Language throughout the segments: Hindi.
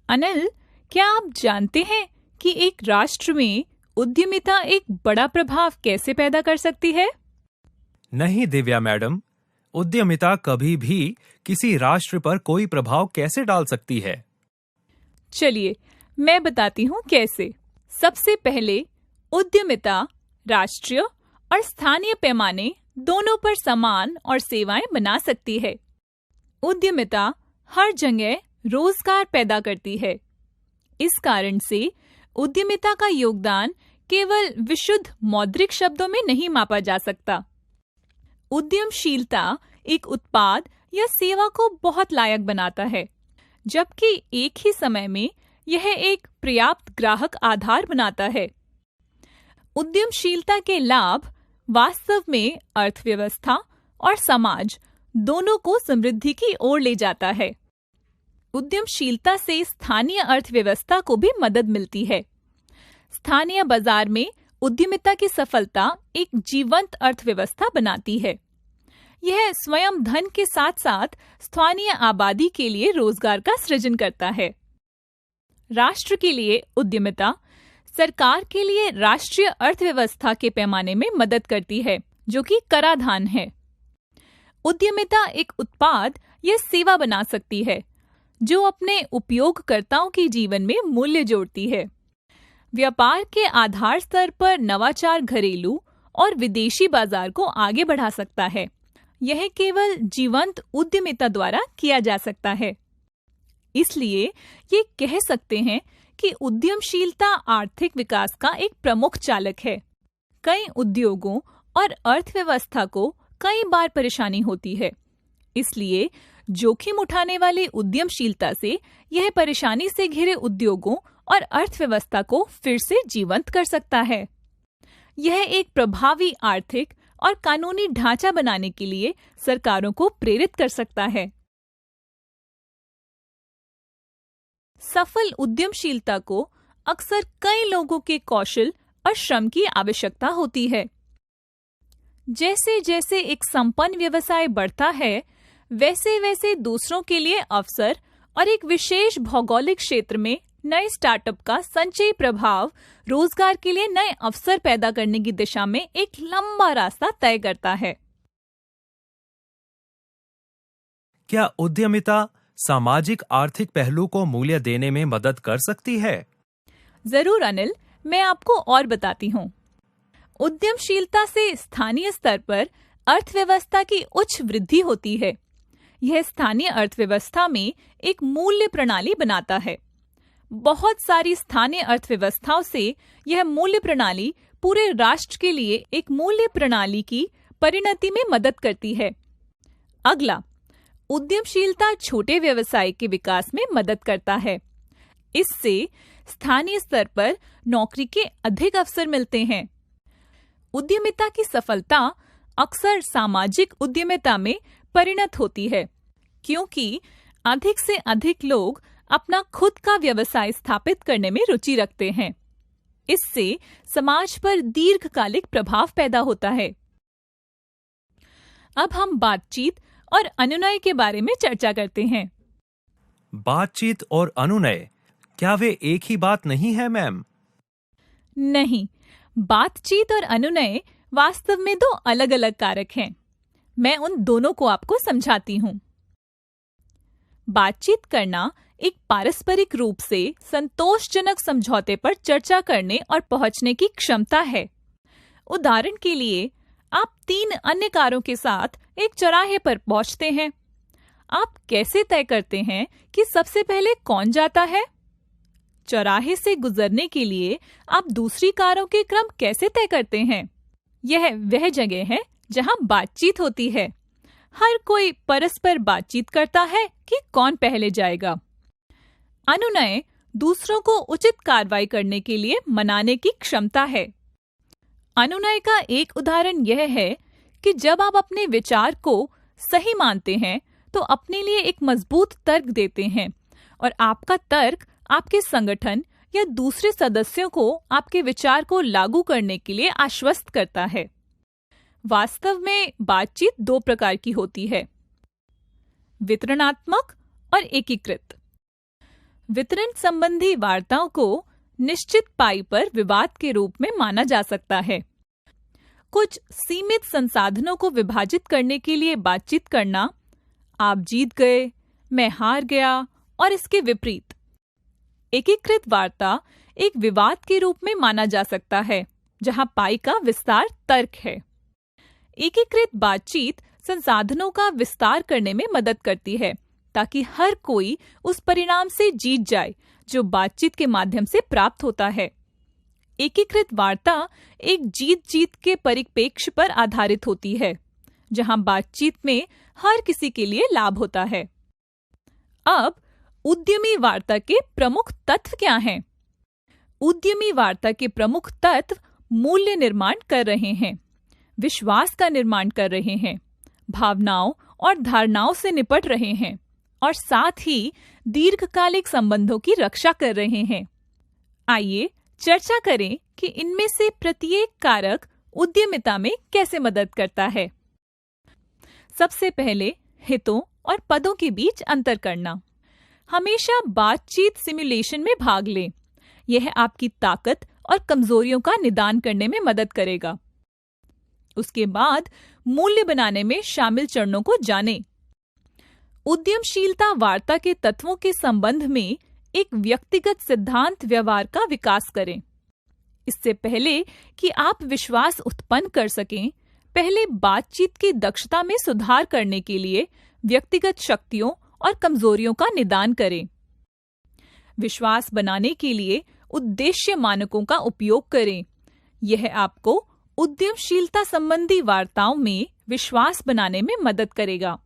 अनिल, क्या आप जानते हैं कि एक राष्ट्र में उद्यमिता एक बड़ा प्रभाव कैसे पैदा कर सकती है? नहीं दिव्या मैडम, उद्यमिता कभी भी किसी राष्ट्र पर कोई प्रभाव कैसे डाल सकती है? चलिए, मैं बताती हूँ कैसे। सबसे पहले, उद्यमिता राष्ट्रीय और स्थानीय पैमाने दोनों पर सामान और सेवाएं बना सकती है। उद्यमिता हर जगह रोजगार पैदा करती है। इस कारण से उद्यमिता का योगदान केवल विशुद्ध मौद्रिक शब्दों में नहीं मापा जा सकता। उद्यमशीलता एक उत्पाद या सेवा को बहुत लायक बनाता है, जबकि एक ही समय में यह एक पर्याप्त ग्राहक आधार बनाता है। उद्यमशीलता के लाभ वास्तव में अर्थव्यवस्था और समाज दोनों को समृद्धि की ओर ले जाता है। उद्यमशीलता से स्थानीय अर्थव्यवस्था को भी मदद मिलती है। स्थानीय बाजार में उद्यमिता की सफलता एक जीवंत अर्थव्यवस्था बनाती है। यह स्वयं धन के साथ साथ स्थानीय आबादी के लिए रोजगार का सृजन करता है। राष्ट्र के लिए उद्यमिता सरकार के लिए राष्ट्रीय अर्थव्यवस्था के पैमाने में मदद करती है, जो कि कराधान है। उद्यमिता एक उत्पाद या सेवा बना सकती है जो अपने उपयोगकर्ताओं के जीवन में मूल्य जोड़ती है। व्यापार के आधार स्तर पर नवाचार घरेलू और विदेशी बाजार को आगे बढ़ा सकता है। यह केवल जीवंत उद्यमिता द्वारा किया जा सकता है। इसलिए ये कह सकते हैं कि उद्यमशीलता आर्थिक विकास का एक प्रमुख चालक है। कई उद्योगों और अर्थव्यवस्था को कई बार परेशानी होती है, इसलिए जोखिम उठाने वाली उद्यमशीलता से यह परेशानी से घिरे उद्योगों और अर्थव्यवस्था को फिर से जीवंत कर सकता है। यह एक प्रभावी आर्थिक और कानूनी ढांचा बनाने के लिए सरकारों को प्रेरित कर सकता है। सफल उद्यमशीलता को अक्सर कई लोगों के कौशल और श्रम की आवश्यकता होती है। जैसे जैसे एक संपन्न व्यवसाय बढ़ता है, वैसे वैसे दूसरों के लिए अवसर और एक विशेष भौगोलिक क्षेत्र में नए स्टार्टअप का संचयी प्रभाव रोजगार के लिए नए अवसर पैदा करने की दिशा में एक लंबा रास्ता तय करता है। क्या उद्यमिता सामाजिक आर्थिक पहलू को मूल्य देने में मदद कर सकती है? जरूर अनिल, मैं आपको और बताती हूँ। उद्यमशीलता से स्थानीय स्तर पर अर्थव्यवस्था की उच्च वृद्धि होती है। यह स्थानीय अर्थव्यवस्था में एक मूल्य प्रणाली बनाता है। बहुत सारी स्थानीय अर्थव्यवस्थाओं से यह मूल्य प्रणाली पूरे राष्ट्र के लिए एक मूल्य प्रणाली की परिणति में मदद करती है। अगला, उद्यमशीलता छोटे व्यवसाय के विकास में मदद करता है। इससे स्थानीय स्तर पर नौकरी के अधिक अवसर मिलते हैं। उद्यमिता की सफलता अक्सर सामाजिक उद्यमिता में परिणत होती है, क्योंकि अधिक से अधिक लोग अपना खुद का व्यवसाय स्थापित करने में रुचि रखते हैं। इससे समाज पर दीर्घकालिक प्रभाव पैदा होता है। अब हम बातचीत और अनुनय के बारे में चर्चा करते हैं। बातचीत और अनुनय, क्या वे एक ही बात नहीं है मैम? नहीं, बातचीत और अनुनय वास्तव में दो अलग अलग कारक हैं। मैं उन दोनों को आपको समझाती हूँ। बातचीत करना एक पारस्परिक रूप से संतोषजनक समझौते पर चर्चा करने और पहुंचने की क्षमता है। उदाहरण के लिए, आप 3 अन्य कारों के साथ एक चौराहे पर पहुंचते हैं। आप कैसे तय करते हैं कि सबसे पहले कौन जाता है? चौराहे से गुजरने के लिए आप दूसरी कारों के क्रम कैसे तय करते हैं? यह वह जगह है जहां बातचीत होती है। हर कोई परस्पर बातचीत करता है कि कौन पहले जाएगा। अनुनय दूसरों को उचित कार्रवाई करने के लिए मनाने की क्षमता है। अनुनय का एक उदाहरण यह है कि जब आप अपने विचार को सही मानते हैं तो अपने लिए एक मजबूत तर्क देते हैं और आपका तर्क आपके संगठन या दूसरे सदस्यों को आपके विचार को लागू करने के लिए आश्वस्त करता है। वास्तव में बातचीत 2 प्रकार की होती है, वितरणात्मक और एकीकृत। वितरण संबंधी वार्ताओं को निश्चित पाई पर विवाद के रूप में माना जा सकता है। कुछ सीमित संसाधनों को विभाजित करने के लिए बातचीत करना, आप जीत गए, मैं हार गया और इसके विपरीत। एकीकृत वार्ता एक विवाद के रूप में माना जा सकता है, जहां पाई का विस्तार तर्क है। एकीकृत बातचीत संसाधनों का विस्तार करने में मदद करती है, ताकि हर कोई उस परिणाम से जीत जाए जो बातचीत के माध्यम से प्राप्त होता है। एकीकृत वार्ता एक जीत-जीत के परिप्रेक्ष्य पर आधारित होती है, जहां बातचीत में हर किसी के लिए लाभ होता है। अब उद्यमी वार्ता के प्रमुख तत्व क्या हैं? उद्यमी वार्ता के प्रमुख तत्व मूल्य निर्माण कर रहे हैं, विश्वास का निर्माण कर रहे हैं, भावनाओं और धारणाओं से निपट रहे हैं और साथ ही दीर्घकालिक संबंधों की रक्षा कर रहे हैं। आइए चर्चा करें कि इनमें से प्रत्येक कारक उद्यमिता में कैसे मदद करता है। सबसे पहले हितों और पदों के बीच अंतर करना। हमेशा बातचीत सिमुलेशन में भाग लें। यह आपकी ताकत और कमजोरियों का निदान करने में मदद करेगा। उसके बाद मूल्य बनाने में शामिल चरणों को जानें। उद्यमशीलता वार्ता के तत्वों के संबंध में एक व्यक्तिगत सिद्धांत व्यवहार का विकास करें। इससे पहले कि आप विश्वास उत्पन्न कर सकें, पहले बातचीत की दक्षता में सुधार करने के लिए व्यक्तिगत शक्तियों और कमजोरियों का निदान करें। विश्वास बनाने के लिए उद्देश्य मानकों का उपयोग करें। यह आपको उद्यमशीलता संबंधी वार्ताओं में विश्वास बनाने में मदद करेगा।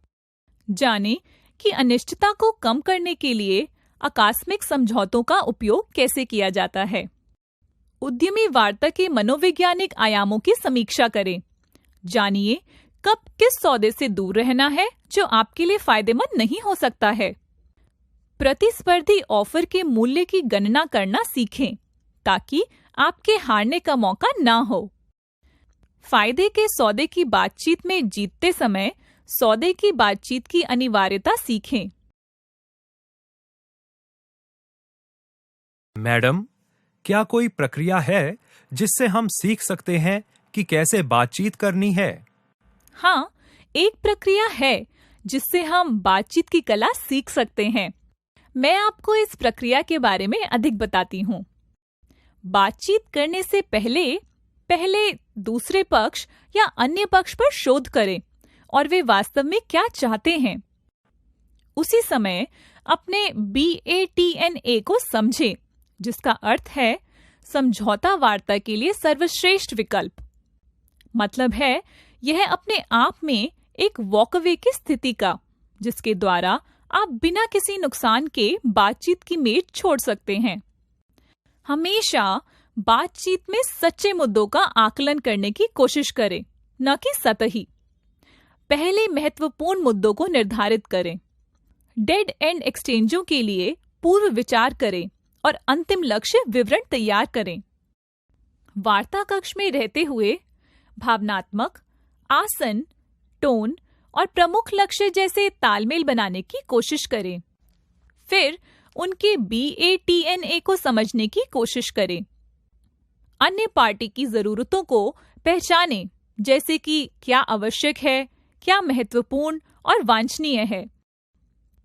जानें कि अनिश्चितता को कम करने के लिए आकस्मिक समझौतों का उपयोग कैसे किया जाता है। उद्यमी वार्ता के मनोवैज्ञानिक आयामों की समीक्षा करें। जानिए कब किस सौदे से दूर रहना है जो आपके लिए फायदेमंद नहीं हो सकता है। प्रतिस्पर्धी ऑफर के मूल्य की गणना करना सीखें, ताकि आपके हारने का मौका ना हो। फायदे के सौदे की बातचीत में जीतते समय सौदे की बातचीत की अनिवार्यता सीखें। मैडम, क्या कोई प्रक्रिया है जिससे हम सीख सकते हैं कि कैसे बातचीत करनी है? हाँ, एक प्रक्रिया है जिससे हम बातचीत की कला सीख सकते हैं। मैं आपको इस प्रक्रिया के बारे में अधिक बताती हूँ। बातचीत करने से पहले दूसरे पक्ष या अन्य पक्ष पर शोध करें और वे वास्तव में क्या चाहते हैं। उसी समय अपने BATNA को समझें, जिसका अर्थ है समझौता वार्ता के लिए सर्वश्रेष्ठ विकल्प। मतलब है यह अपने आप में एक वॉकअवे की स्थिति का, जिसके द्वारा आप बिना किसी नुकसान के बातचीत की मेज छोड़ सकते हैं। हमेशा बातचीत में सच्चे मुद्दों का आकलन करने की कोशिश करें, न कि सतही। पहले महत्वपूर्ण मुद्दों को निर्धारित करें। डेड एंड एक्सचेंजों के लिए पूर्व विचार करें और अंतिम लक्ष्य विवरण तैयार करें। वार्ता कक्ष में रहते हुए भावनात्मक, आसन, टोन और प्रमुख लक्ष्य जैसे तालमेल बनाने की कोशिश करें। फिर उनके BATNA को समझने की कोशिश करें। अन्य पार्टी की जरूरतों को पहचानें, जैसे कि क्या आवश्यक है, क्या महत्वपूर्ण और वांछनीय है।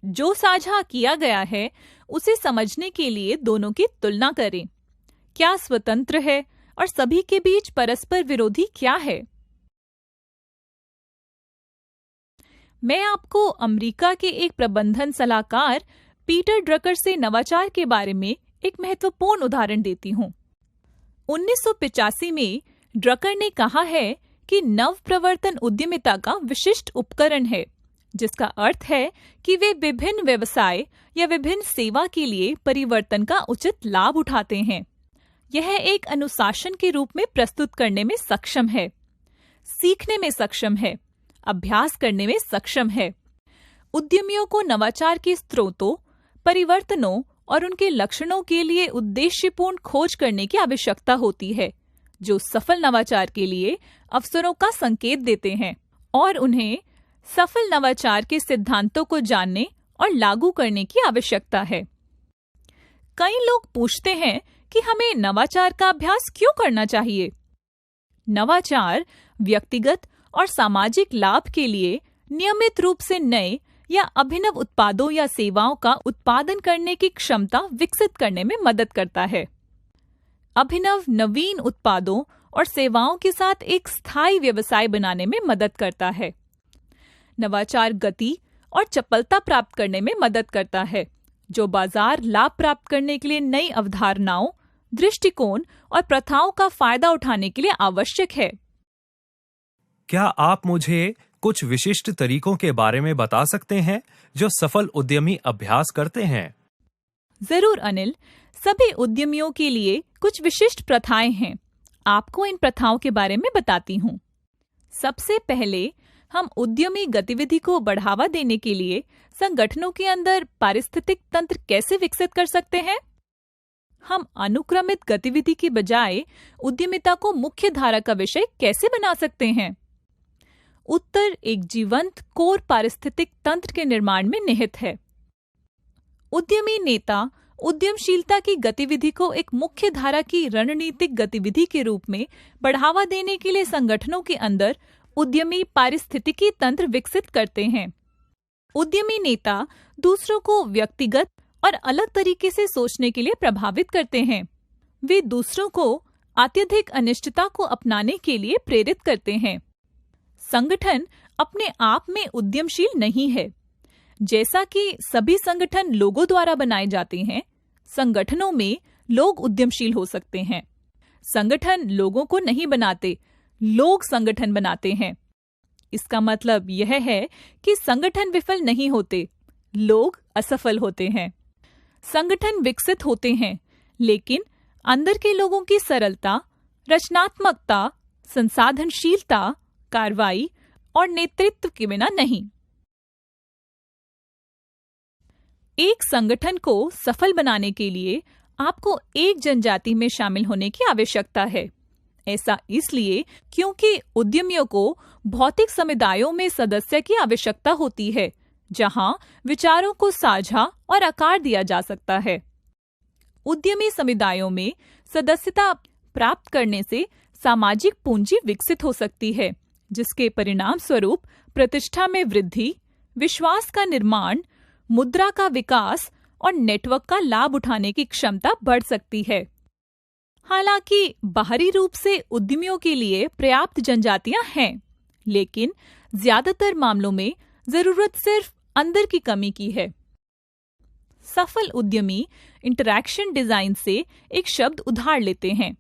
जो साझा किया गया है उसे समझने के लिए दोनों की तुलना करें। क्या स्वतंत्र है और सभी के बीच परस्पर विरोधी क्या है। मैं आपको अमेरिका के एक प्रबंधन सलाहकार पीटर ड्रकर से नवाचार के बारे में एक महत्वपूर्ण उदाहरण देती हूँ। 1985 में ड्रकर ने कहा है कि नव प्रवर्तन उद्यमिता का विशिष्ट उपकरण है, जिसका अर्थ है कि वे विभिन्न व्यवसाय या विभिन्न सेवा के लिए परिवर्तन का उचित लाभ उठाते हैं। यह एक अनुशासन के रूप में प्रस्तुत करने में सक्षम है, सीखने में सक्षम है, अभ्यास करने में सक्षम है। उद्यमियों को नवाचार के स्रोतों, परिवर्तनों और उनके लक्षणों के लिए उद्देश्यपूर्ण खोज करने की आवश्यकता होती है, जो सफल नवाचार के लिए अवसरों का संकेत देते हैं, और उन्हें सफल नवाचार के सिद्धांतों को जानने और लागू करने की आवश्यकता है। कई लोग पूछते हैं कि हमें नवाचार का अभ्यास क्यों करना चाहिए। नवाचार व्यक्तिगत और सामाजिक लाभ के लिए नियमित रूप से नए या अभिनव उत्पादों या सेवाओं का उत्पादन करने की क्षमता विकसित करने में मदद करता है। अभिनव नवीन उत्पादों और सेवाओं के साथ एक स्थायी व्यवसाय बनाने में मदद करता है। नवाचार गति और चपलता प्राप्त करने में मदद करता है, जो बाजार लाभ प्राप्त करने के लिए नई अवधारणाओं, दृष्टिकोण और प्रथाओं का फायदा उठाने के लिए आवश्यक है। क्या आप मुझे कुछ विशिष्ट तरीकों के बारे में बता सकते हैं जो सफल उद्यमी अभ्यास करते हैं? जरूर अनिल, सभी उद्यमियों के लिए कुछ विशिष्ट प्रथाएं हैं। आपको इन प्रथाओं के बारे में बताती हूँ। सबसे पहले हम उद्यमी गतिविधि को बढ़ावा देने के लिए संगठनों के अंदर पारिस्थितिक तंत्र कैसे विकसित कर सकते हैं। हम अनुक्रमित गतिविधि की बजाय उद्यमिता को मुख्य धारा का विषय कैसे बना सकते हैं। उत्तर एक जीवंत कोर पारिस्थितिक तंत्र के निर्माण में निहित है। उद्यमी नेता उद्यमशीलता की गतिविधि को एक मुख्य धारा की रणनीतिक गतिविधि के रूप में बढ़ावा देने के लिए संगठनों के अंदर उद्यमी पारिस्थितिकी तंत्र विकसित करते हैं। उद्यमी नेता दूसरों को व्यक्तिगत और अलग तरीके से सोचने के लिए प्रभावित करते हैं। वे दूसरों को अत्यधिक अनिश्चितता को अपनाने के लिए प्रेरित करते हैं। संगठन अपने आप में उद्यमशील नहीं है। जैसा कि सभी संगठन लोगों द्वारा बनाए जाते हैं, संगठनों में लोग उद्यमशील हो सकते हैं। संगठन लोगों को नहीं बनाते, लोग संगठन बनाते हैं। इसका मतलब यह है कि संगठन विफल नहीं होते, लोग असफल होते हैं। संगठन विकसित होते हैं, लेकिन अंदर के लोगों की सरलता, रचनात्मकता, संसाधनशीलता, कार्रवाई और नेतृत्व के बिना नहीं। एक संगठन को सफल बनाने के लिए आपको एक जनजाति में शामिल होने की आवश्यकता है। ऐसा इसलिए क्योंकि उद्यमियों को भौतिक समुदायों में सदस्य की आवश्यकता होती है, जहां विचारों को साझा और आकार दिया जा सकता है। उद्यमी समुदायों में सदस्यता प्राप्त करने से सामाजिक पूंजी विकसित हो सकती है, जिसके परिणाम स्वरूप प्रतिष्ठा में वृद्धि, विश्वास का निर्माण, मुद्रा का विकास और नेटवर्क का लाभ उठाने की क्षमता बढ़ सकती है। हालांकि बाहरी रूप से उद्यमियों के लिए पर्याप्त जनजातियां हैं, लेकिन ज्यादातर मामलों में जरूरत सिर्फ अंदर की कमी की है। सफल उद्यमी इंटरैक्शन डिजाइन से एक शब्द उधार लेते हैं।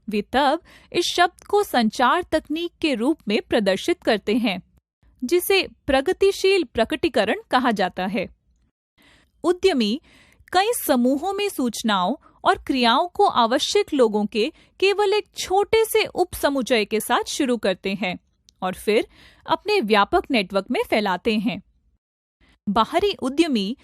वे तब इस शब्द को संचार तकनीक के रूप में प्रदर्शित करते हैं, जिसे प्रगतिशील प्रकटीकरण कहा जाता है। उद्यमी कई समूहों में सूचनाओं और क्रियाओं को आवश्यक लोगों के केवल एक छोटे से उप समुच्चय के साथ शुरू करते हैं और फिर अपने व्यापक नेटवर्क में फैलाते हैं। बाहरी उद्यमी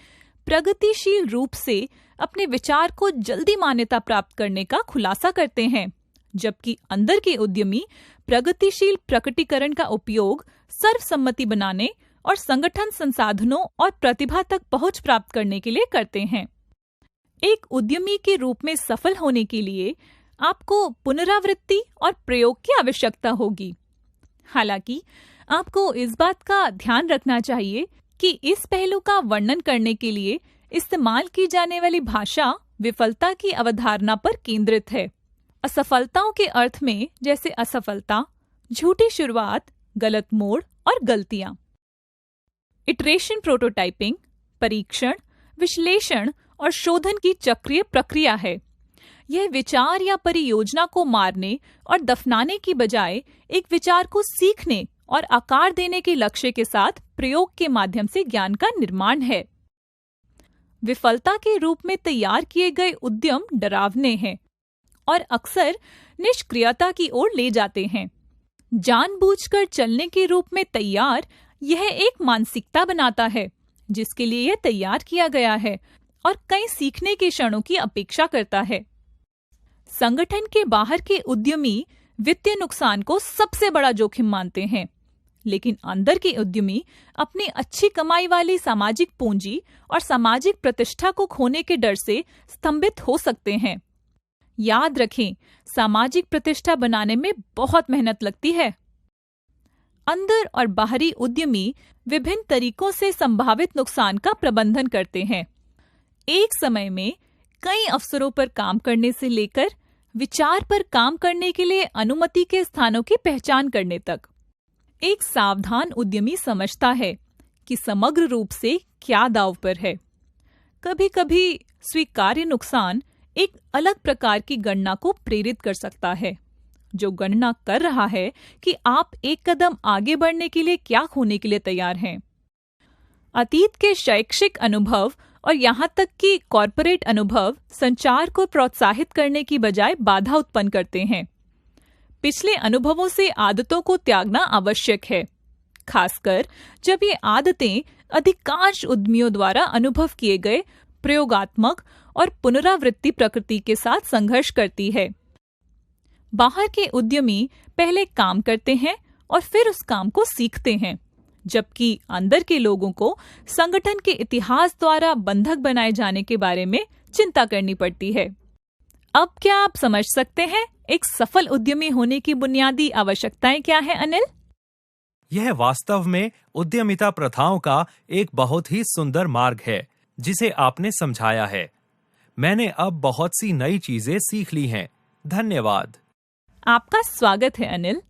प्रगतिशील रूप से अपने विचार को जल्दी मान्यता प्राप्त करने का खुलासा करते हैं, जबकि अंदर के उद्यमी प्रगतिशील प्रकटीकरण का उपयोग सर्वसम्मति बनाने और संगठन संसाधनों और प्रतिभा तक पहुंच प्राप्त करने के लिए करते हैं। एक उद्यमी के रूप में सफल होने के लिए आपको पुनरावृत्ति और प्रयोग की आवश्यकता होगी। हालांकि आपको इस बात का ध्यान रखना चाहिए कि इस पहलू का वर्णन करने के लिए इस्तेमाल की जाने वाली भाषा विफलता की अवधारणा पर केंद्रित है। असफलताओं के अर्थ में जैसे असफलता, झूठी शुरुआत, गलत मोड़ और गलतियां। इटरेशन प्रोटोटाइपिंग परीक्षण, विश्लेषण और शोधन की चक्रीय प्रक्रिया है। यह विचार या परियोजना को मारने और दफनाने की बजाय एक विचार को सीखने और आकार देने के लक्ष्य के साथ प्रयोग के माध्यम से ज्ञान का निर्माण है। विफलता के रूप में तैयार किए गए उद्यम डरावने हैं और अक्सर निष्क्रियता की ओर ले जाते हैं। जानबूझकर चलने के रूप में तैयार यह एक मानसिकता बनाता है जिसके लिए यह तैयार किया गया है और कई सीखने के क्षणों की अपेक्षा करता है। संगठन के बाहर के उद्यमी वित्तीय नुकसान को सबसे बड़ा जोखिम मानते हैं। लेकिन अंदर के उद्यमी अपनी अच्छी कमाई वाली सामाजिक पूंजी और सामाजिक प्रतिष्ठा को खोने के डर से स्तंभित हो सकते हैं। याद रखें, सामाजिक प्रतिष्ठा बनाने में बहुत मेहनत लगती है। अंदर और बाहरी उद्यमी विभिन्न तरीकों से संभावित नुकसान का प्रबंधन करते हैं। एक समय में कई अवसरों पर काम करने से लेकर विचार पर काम करने के लिए अनुमति के स्थानों की पहचान करने तक, एक सावधान उद्यमी समझता है कि समग्र रूप से क्या दांव पर है। कभी कभी स्वीकार्य नुकसान एक अलग प्रकार की गणना को प्रेरित कर सकता है, जो गणना कर रहा है कि आप एक कदम आगे बढ़ने के लिए क्या खोने के लिए तैयार हैं। अतीत के शैक्षिक अनुभव और यहाँ तक कि कॉर्पोरेट अनुभव संचार को प्रोत्साहित करने की बजाय बाधा उत्पन्न करते हैं। पिछले अनुभवों से आदतों को त्यागना आवश्यक है, खासकर जब ये आदतें अधिकांश उद्यमियों द्वारा अनुभव किए गए प्रयोगात्मक और पुनरावृत्ति प्रकृति के साथ संघर्ष करती है। बाहर के उद्यमी पहले काम करते हैं और फिर उस काम को सीखते हैं, जबकि अंदर के लोगों को संगठन के इतिहास द्वारा बंधक बनाए जाने के बारे में चिंता करनी पड़ती है। अब क्या आप समझ सकते हैं एक सफल उद्यमी होने की बुनियादी आवश्यकताएं क्या हैं, अनिल? यह वास्तव में उद्यमिता प्रथाओं का एक बहुत ही सुंदर मार्ग है जिसे आपने समझाया है। मैंने अब बहुत सी नई चीजें सीख ली हैं। धन्यवाद। आपका स्वागत है, अनिल।